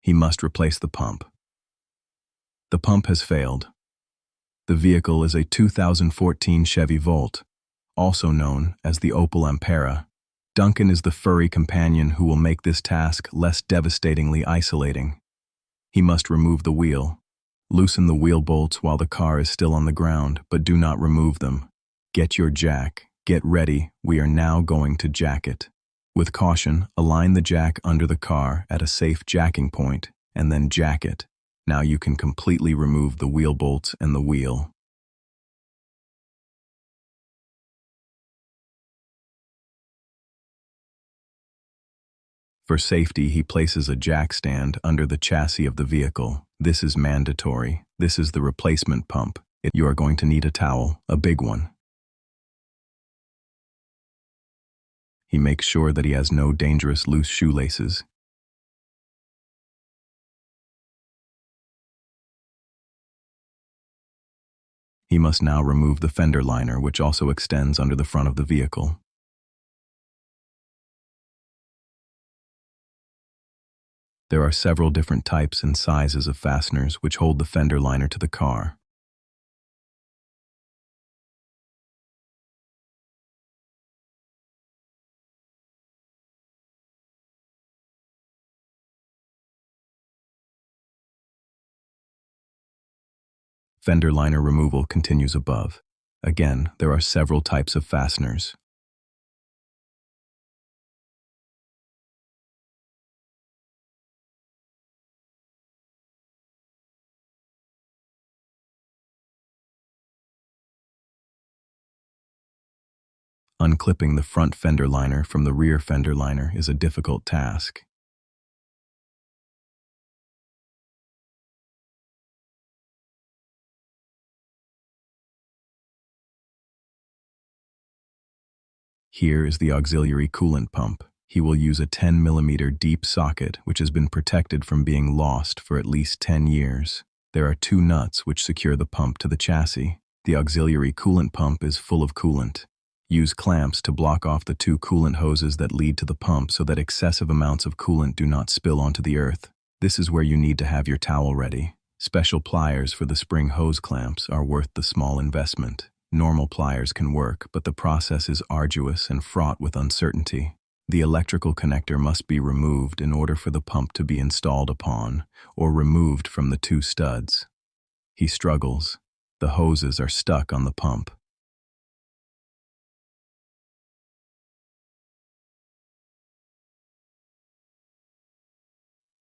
He must replace the pump. The pump has failed. The vehicle is a 2014 Chevy Volt, also known as the Opel Ampera. Duncan is the furry companion who will make this task less devastatingly isolating. He must remove the wheel. Loosen the wheel bolts while the car is still on the ground, but do not remove them. Get your jack. Get ready. We are now going to jack it. With caution, align the jack under the car at a safe jacking point, and then jack it. Now you can completely remove the wheel bolts and the wheel. For safety, he places a jack stand under the chassis of the vehicle. This is mandatory. This is the replacement pump. You are going to need a towel, a big one. He makes sure that he has no dangerous loose shoelaces. He must now remove the fender liner, which also extends under the front of the vehicle. There are several different types and sizes of fasteners which hold the fender liner to the car. Fender liner removal continues above. Again, there are several types of fasteners. Unclipping the front fender liner from the rear fender liner is a difficult task. Here is the auxiliary coolant pump. He will use a 10mm deep socket which has been protected from being lost for at least 10 years. There are 2 nuts which secure the pump to the chassis. The auxiliary coolant pump is full of coolant. Use clamps to block off the 2 coolant hoses that lead to the pump so that excessive amounts of coolant do not spill onto the earth. This is where you need to have your towel ready. Special pliers for the spring hose clamps are worth the small investment. Normal pliers can work, but the process is arduous and fraught with uncertainty. The electrical connector must be removed in order for the pump to be installed upon, or removed from the 2 studs. He struggles. The hoses are stuck on the pump.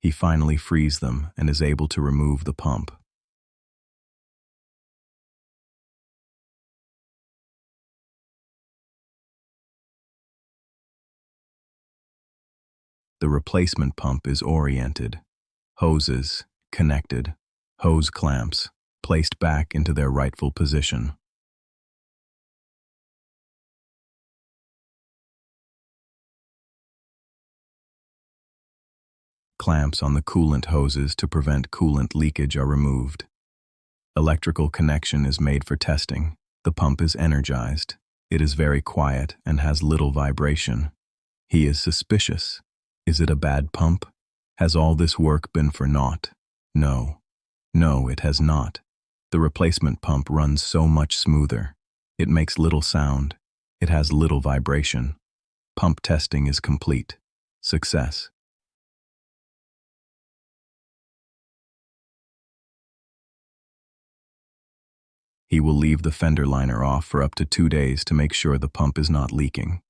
He finally frees them and is able to remove the pump. The replacement pump is oriented. Hoses connected. Hose clamps placed back into their rightful position. Clamps on the coolant hoses to prevent coolant leakage are removed. Electrical connection is made for testing. The pump is energized. It is very quiet and has little vibration. He is suspicious. Is it a bad pump? Has all this work been for naught? No. No, it has not. The replacement pump runs so much smoother. It makes little sound. It has little vibration. Pump testing is complete. Success. He will leave the fender liner off for up to 2 days to make sure the pump is not leaking.